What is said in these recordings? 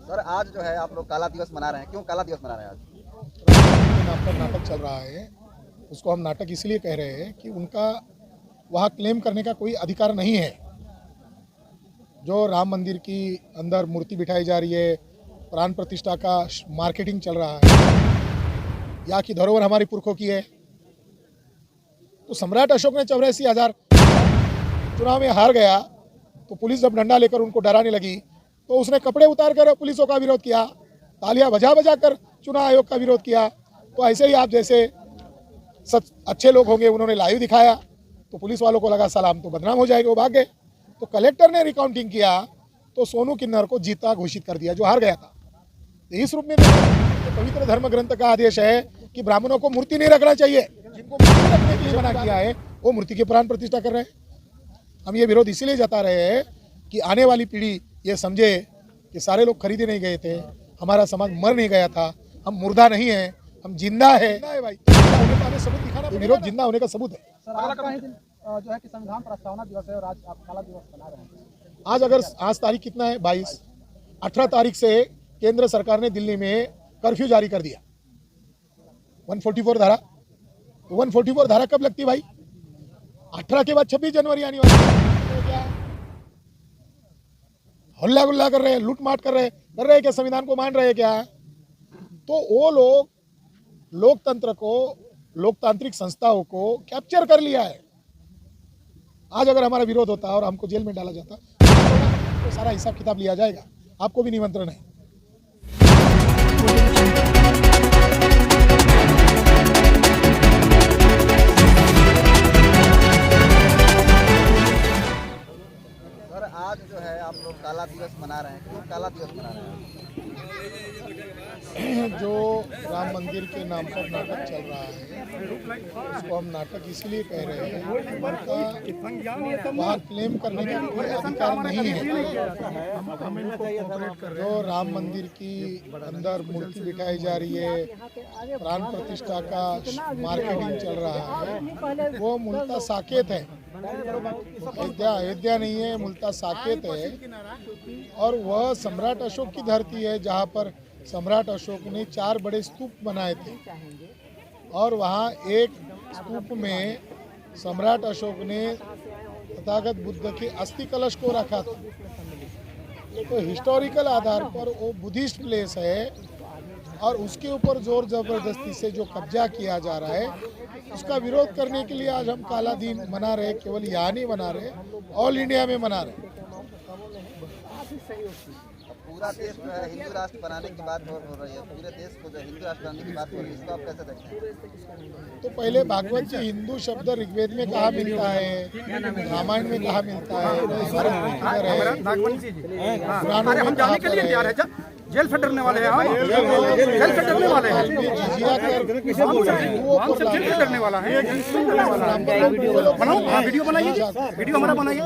Sir आज जो है आप लोग काला दिवस मना रहे हैं, क्यों काला दिवस मना रहे हैं आज? राम के नाम पर नाटक चल रहा है। उसको हम नाटक इसलिए कह रहे हैं कि उनका वहाँ क्लेम करने का कोई अधिकार नहीं है। जो राम मंदिर की अंदर मूर्ति बिठाई जा रही है, प्राण प्रतिष्ठा का मार्केटिंग चल रहा है, यहाँ की धरोहर हमारी पुरखों की है। तो सम्राट अशोक ने 84,000 चुनाव में हार गया, तो पुलिस जब डंडा लेकर उनको डराने लगी तो उसने कपड़े उतार कर पुलिसों का विरोध किया, तालियां बजा बजा कर चुनाव आयोग का विरोध किया। तो ऐसे ही आप जैसे सच अच्छे लोग होंगे, उन्होंने लाइव दिखाया तो पुलिस वालों को लगा सलाम तो बदनाम हो जाएगा, वो भाग गए। तो कलेक्टर ने रिकाउंटिंग किया तो सोनू किन्नर को जीता घोषित कर दिया, जो हार गया था। तो इस रूप में पवित्र धर्म ग्रंथ का आदेश है कि ब्राह्मणों को मूर्ति नहीं रखना चाहिए। जिनको मूर्ति रखने के लिए मना किया है वो मूर्ति की प्राण प्रतिष्ठा कर रहे हैं। हम ये विरोध इसीलिए जता रहे हैं कि आने वाली पीढ़ी ये समझे कि सारे लोग खरीदे नहीं गए थे, हमारा समाज मर नहीं गया था, हम मुर्दा नहीं है, हम जिंदा है भाई। जिंदा होने का हमें सबूत दिखाना, विरोध जिंदा होने का सबूत है। सर आज का ही दिन जो है कि संविधान प्रस्तावना दिवस है और आज आप काला दिवस मना रहे हैं। आज तारीख कितना है? 22। 18 तारीख से केंद्र सरकार ने दिल्ली में कर्फ्यू जारी कर दिया। 144 धारा, 144 धारा कब लगती भाई? 18 के बाद 26 जनवरी आने वाली है। क्या हल्ला गुल्ला कर रहे हैं, लूटमाट कर रहे हैं क्या? संविधान को मान रहे हैं क्या? तो वो लोग लोकतंत्र को, लोकतांत्रिक संस्थाओं को कैप्चर कर लिया है। आज अगर हमारा विरोध होता और हमको जेल में डाला जाता तो सारा हिसाब किताब लिया जाएगा। आपको भी निमंत्रण है। सर आज जो है आप लोग काला दिवस मना रहे हैं, क्यों काला दिवस मना रहे हैं? जो राम मंदिर के नाम पर नाटक चल रहा है, उसको हम नाटक इसलिए कह रहे हैं कि उनका वहाँ क्लेम करने का कोई अधिकार नहीं है। जो राम मंदिर की अंदर मूर्ति बिठाई जा रही है, प्राण प्रतिष्ठा का मार्केटिंग चल रहा है, वो मूलतः साकेत है। अयोध्या नहीं है, मूलतः साकेत है। और वह सम्राट अशोक की धरती है, जहाँ पर सम्राट अशोक ने 4 बड़े स्तूप बनाए थे और वहाँ एक स्तूप में सम्राट अशोक ने तथागत बुद्ध के अस्थि कलश को रखा था। तो हिस्टोरिकल आधार पर वो बुद्धिस्ट प्लेस है और उसके ऊपर जोर जबरदस्ती से जो कब्जा किया जा रहा है, उसका विरोध करने के लिए आज हम काला दिन मना रहे। केवल यहाँ नहीं मना रहे, ऑल इंडिया में मना रहे। पूरा देश जो है हिंदू राष्ट्र बनाने की बात हो रही है, पूरे देश को जो हिंदू राष्ट्र बनाने की बात हो रही है, इसको आप कैसे देखते हैं? तो पहले भागवत जी हिंदू शब्द ऋग्वेद में कहाँ मिलता है, रामायण में कहाँ मिलता है, पुराणों में कहाँ पर है? जेल से डरने वाले हैं हम, जेल से डरने वाले हैं, हमसे जेल से डरने वाला है। बनाओ, वीडियो बनाइए, वीडियो हमारा बनाइए।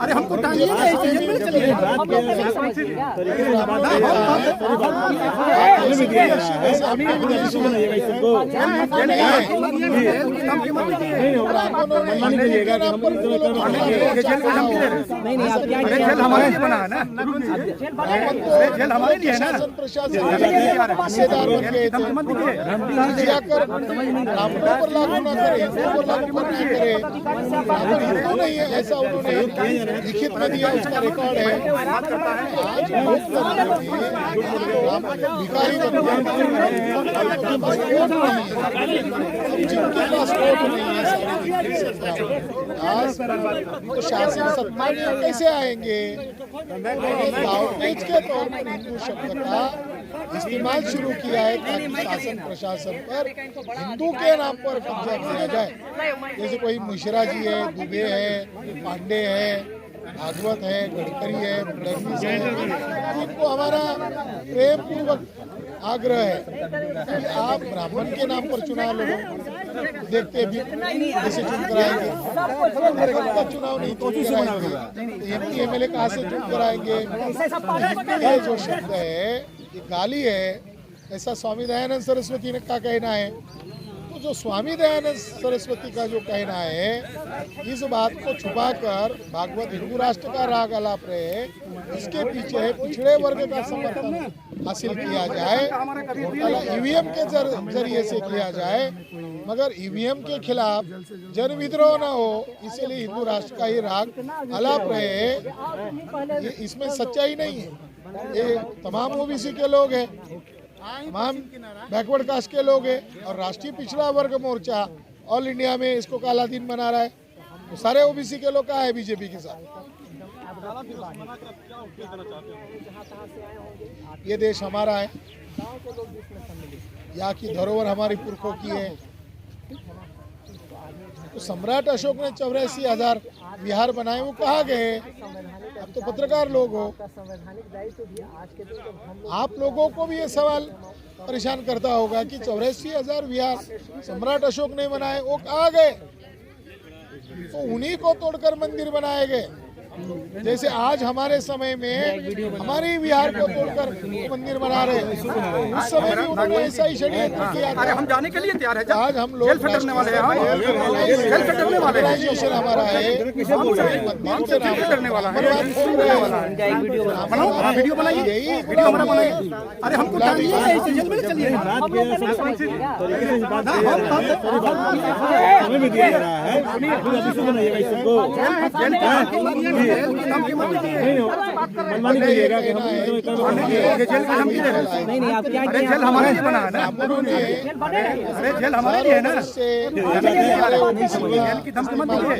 अरे हमको टांगिए, जेल में चले जेल हमारे लिए बना है ना, जेल हमारे लिए है ना। प्रशासन हिस्सेदार बन गए थे। जिया कर ब्राह्मणों पर लागू न करे, हिंदुओं पर लागू न करे। ब्राह्मण हिंदू नहीं है ऐसा उन्होंने लिखित में दिया, उसका रिकॉर्ड है। आज भिखारी बन जिनके पास वोट नहीं है, आज तो शासन सत्ता में कैसे आएंगे? के तौर पर हिंदू शब्द का इस्तेमाल शुरू किया है ताकि शासन प्रशासन पर हिंदू के नाम पर कब्जा किया जाए। जैसे कोई मिश्रा जी है, दुबे है, पांडे है, भागवत है, गडकरी है, फडणवीस है, इनको हमारा प्रेम पूर्वक आग्रह है कि आप ब्राह्मण के नाम पर चुनाव लड़ो। देखते भी जैसे चुन कराएंगे, चुनाव नहीं चुन कराएंगे, एमपी एमएलए कहाँ से चुन कराएंगे? ये जो शब्द है ये गाली है, ऐसा स्वामी दयानंद सरस्वती का कहना है। तो जो स्वामी दयानंद सरस्वती का जो कहना है, इस बात को छुपाकर भागवत हिंदू राष्ट्र का राग आलाप रहे, इसके पीछे पिछड़े वर्ग का समर्थन हासिल किया जाए, घोटाला ईवीएम के जरिए से किया जाए, मगर ईवीएम के खिलाफ जन विद्रोह न हो, इसीलिए हिंदू राष्ट्र का ही राग आलाप रहे। ये इसमें सच्चाई नहीं है। ये तमाम ओबीसी के लोग हैं, तमाम बैकवर्ड कास्ट के लोग हैं, और राष्ट्रीय पिछड़ा वर्ग मोर्चा ऑल इंडिया में इसको काला दिन मना रहा है। तो सारे ओबीसी के लोग का है बीजेपी के साथ। ये देश हमारा है, यहाँ की धरोहर हमारी पुरखों की है। तो सम्राट अशोक ने 84,000 विहार बनाए, वो कहाँ गए? अब तो पत्रकार लोग हो, आप लोगों को भी ये सवाल परेशान करता होगा कि 84,000 विहार सम्राट अशोक ने बनाए, वो कहाँ गए? तो उन्हीं को तोड़कर मंदिर बनाए गए। जैसे आज हमारे समय में हमारे विहार को तोड़कर मंदिर बना रहे, उस समय भी उन्होंने ऐसा ही षड्यंत्र किया था। अरे हम जाने के लिए तैयार है। आज हम लोग जेल फटकने वाले हैं, हमारा है, करने वाला है। बनाओ वीडियो बनाइए, यही वीडियो हमारा बनाइए। अरे हमको चाहिए जेल में चलिए। हमें भी दिया जा रहा है, बनाइएगा इस सबको। मनमानी करिएगा कि नहीं आप क्या, अरे जेल हमारे लिए बना है ना, अरे जेल हमारे लिए है ना। जेल की धमकी मत दीजिए।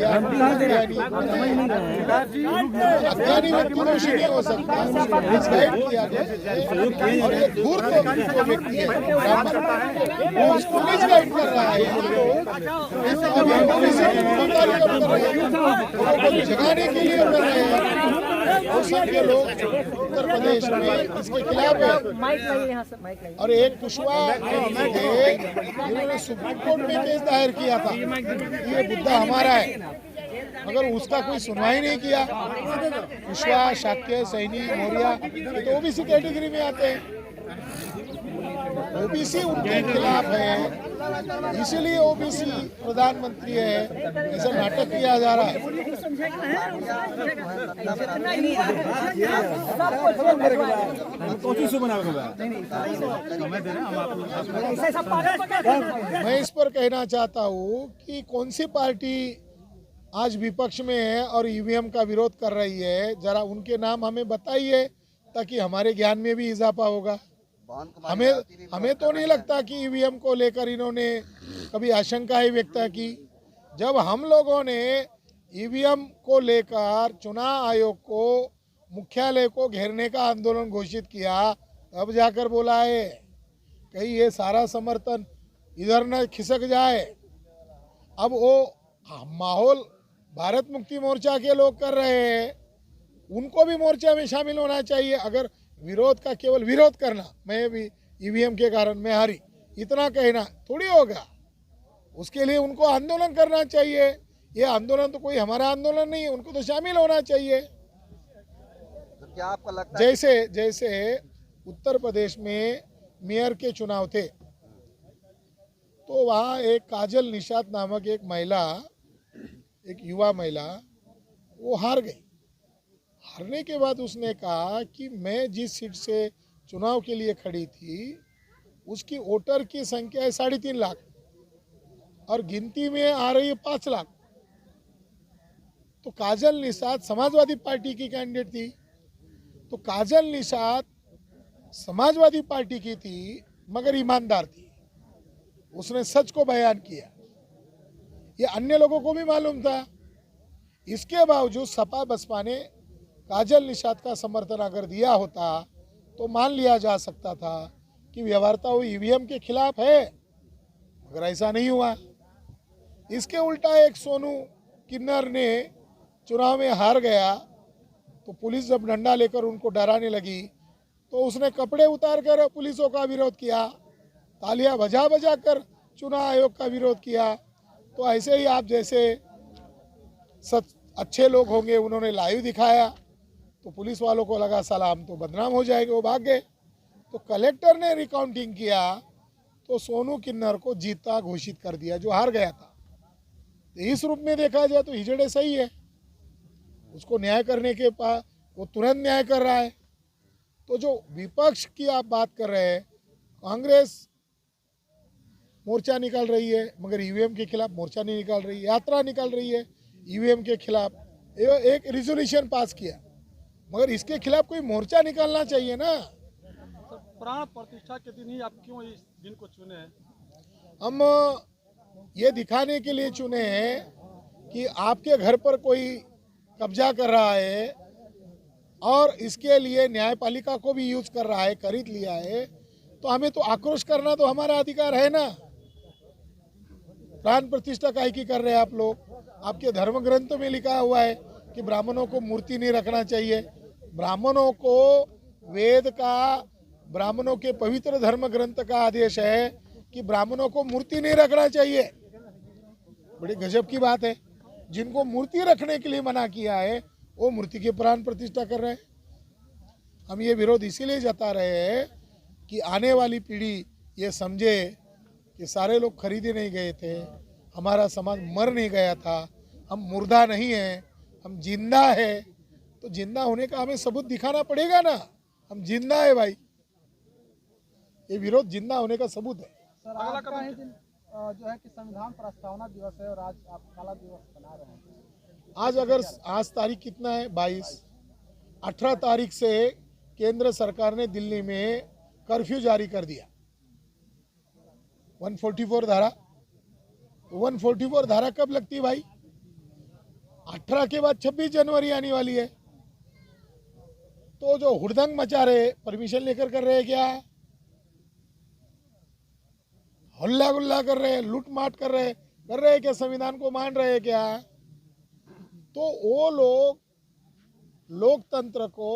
अज्ञानी व्यक्ति दोषी नहीं हो सकता, मिसगाइड कर रहा है, जगाने के लिए कर रहे हैं। के लोग उत्तर प्रदेश में इसके खिलाफ है। और एक कुशवाहा जिन्होंने सुप्रीम कोर्ट में केस दायर किया था, ये मुद्दा हमारा है, मगर उसका कोई सुनवाई नहीं किया। कुशवाहा, शाक्य, सैनी, मौर्य, ये तो ओबीसी कैटेगरी में आते हैं। ओबीसी उनके खिलाफ है, इसीलिए ओबीसी प्रधानमंत्री है, ऐसा नाटक किया जा रहा है। मैं इस पर कहना चाहता हूँ कि कौन सी पार्टी आज विपक्ष में है और ईवीएम का विरोध कर रही है, जरा उनके नाम हमें बताइए ताकि हमारे ज्ञान में भी इजाफा होगा। हमें तो नहीं लगता कि ईवीएम को लेकर इन्होंने कभी आशंकाएं व्यक्त की। जब हम लोगों ने ईवीएम को लेकर चुनाव आयोग को मुख्यालय को घेरने का आंदोलन घोषित किया, तब जाकर बोला है कहीं ये सारा समर्थन इधर न खिसक जाए। अब वो माहौल भारत मुक्ति मोर्चा के लोग कर रहे हैं, उनको भी मोर्चा में शामिल होना चाहिए। अगर विरोध का केवल विरोध करना, मैं भी ईवीएम के कारण मैं हारी, इतना कहना थोड़ी होगा। उसके लिए उनको आंदोलन करना चाहिए। ये आंदोलन तो कोई हमारा आंदोलन नहीं है, उनको तो शामिल होना चाहिए। तो क्या आपको लगता है जैसे उत्तर प्रदेश में मेयर के चुनाव थे, तो वहाँ एक काजल निषाद नामक एक महिला, एक युवा महिला, वो हार गई। हारने के बाद उसने कहा कि मैं जिस सीट से चुनाव के लिए खड़ी थी उसकी वोटर की संख्या है 3.5 लाख और गिनती में आ रही है 5 लाख। तो काजल निषाद समाजवादी पार्टी की कैंडिडेट थी, तो काजल निषाद समाजवादी पार्टी की थी मगर ईमानदार थी, उसने सच को बयान किया। ये अन्य लोगों को भी मालूम था। इसके बावजूद सपा बसपा ने काजल निषाद का समर्थन अगर दिया होता तो मान लिया जा सकता था कि व्यवहारता वो ईवीएम के खिलाफ है, मगर ऐसा नहीं हुआ। इसके उल्टा एक सोनू किन्नर ने चुनाव में हार गया, तो पुलिस जब डंडा लेकर उनको डराने लगी तो उसने कपड़े उतार कर पुलिसों का विरोध किया, तालियां बजा बजा कर चुनाव आयोग का विरोध किया। तो ऐसे ही आप जैसे अच्छे लोग होंगे, उन्होंने लाइव दिखाया तो पुलिस वालों को लगा सलाम तो बदनाम हो जाएगा, वो भाग गए। तो कलेक्टर ने रिकाउंटिंग किया तो सोनू किन्नर को जीता घोषित कर दिया, जो हार गया था। तो इस रूप में देखा जाए तो हिजड़े सही है, उसको न्याय करने के पास वो तुरंत न्याय कर रहा है। तो जो विपक्ष की आप बात कर रहे हैं, कांग्रेस मोर्चा निकाल रही है मगर ईवीएम के खिलाफ मोर्चा नहीं निकाल रही, यात्रा निकाल रही है ईवीएम के खिलाफ, एक रिजोल्यूशन पास किया, मगर इसके खिलाफ कोई मोर्चा निकालना चाहिए ना। प्राण प्रतिष्ठा के दिन ही आप क्यों इस दिन को चुने हैं? हम ये दिखाने के लिए चुने हैं कि आपके घर पर कोई कब्जा कर रहा है और इसके लिए न्यायपालिका को भी यूज कर रहा है, खरीद लिया है, तो हमें तो आक्रोश करना तो हमारा अधिकार है ना। प्राण प्रतिष्ठा काहे की कर रहे हैं आप लोग? आपके धर्म ग्रंथ में लिखा हुआ है कि ब्राह्मणों को मूर्ति नहीं रखना चाहिए। ब्राह्मणों को वेद का, ब्राह्मणों के पवित्र धर्म ग्रंथ का आदेश है कि ब्राह्मणों को मूर्ति नहीं रखना चाहिए। बड़ी गजब की बात है, जिनको मूर्ति रखने के लिए मना किया है वो मूर्ति की प्राण प्रतिष्ठा कर रहे हैं। हम ये विरोध इसीलिए जता रहे हैं कि आने वाली पीढ़ी ये समझे कि सारे लोग खरीदे नहीं गए थे, हमारा समाज मर नहीं गया था, हम मुर्दा नहीं है, हम जिंदा है। तो जिंदा होने का हमें सबूत दिखाना पड़ेगा ना, हम जिंदा है भाई। ये विरोध जिंदा होने का सबूत है। सर आज का ही दिन जो है कि संविधान प्रस्तावना दिवस है और आज आप काला दिवस बना रहे हैं। आज तारीख कितना है? 22। 18 तारीख से केंद्र सरकार ने दिल्ली में कर्फ्यू जारी कर दिया। 144 धारा, 144 धारा कब लगती है भाई? 18 के बाद 26 जनवरी आने वाली है। तो जो हुड़दंग मचा रहे, परमिशन लेकर कर रहे हैं क्या? हल्ला गुल्ला कर रहे हैं, लूट माट कर रहे हैं क्या? संविधान को मान रहे हैं क्या? तो वो लोग लोकतंत्र को,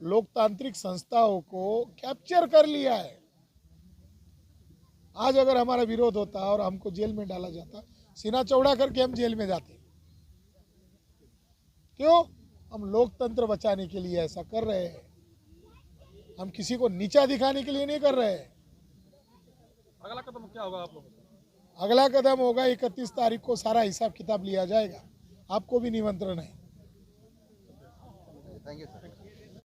लोकतांत्रिक संस्थाओं को कैप्चर कर लिया है। आज अगर हमारा विरोध होता और हमको जेल में डाला जाता, सीना चौड़ा करके हम जेल में जाते। क्यों? हम लोकतंत्र बचाने के लिए ऐसा कर रहे हैं, हम किसी को नीचा दिखाने के लिए नहीं कर रहे हैं। अगला कदम क्या होगा आप लोगों का? अगला कदम होगा 31 तारीख को सारा हिसाब किताब लिया जाएगा। आपको भी निमंत्रण है। Thank you sir.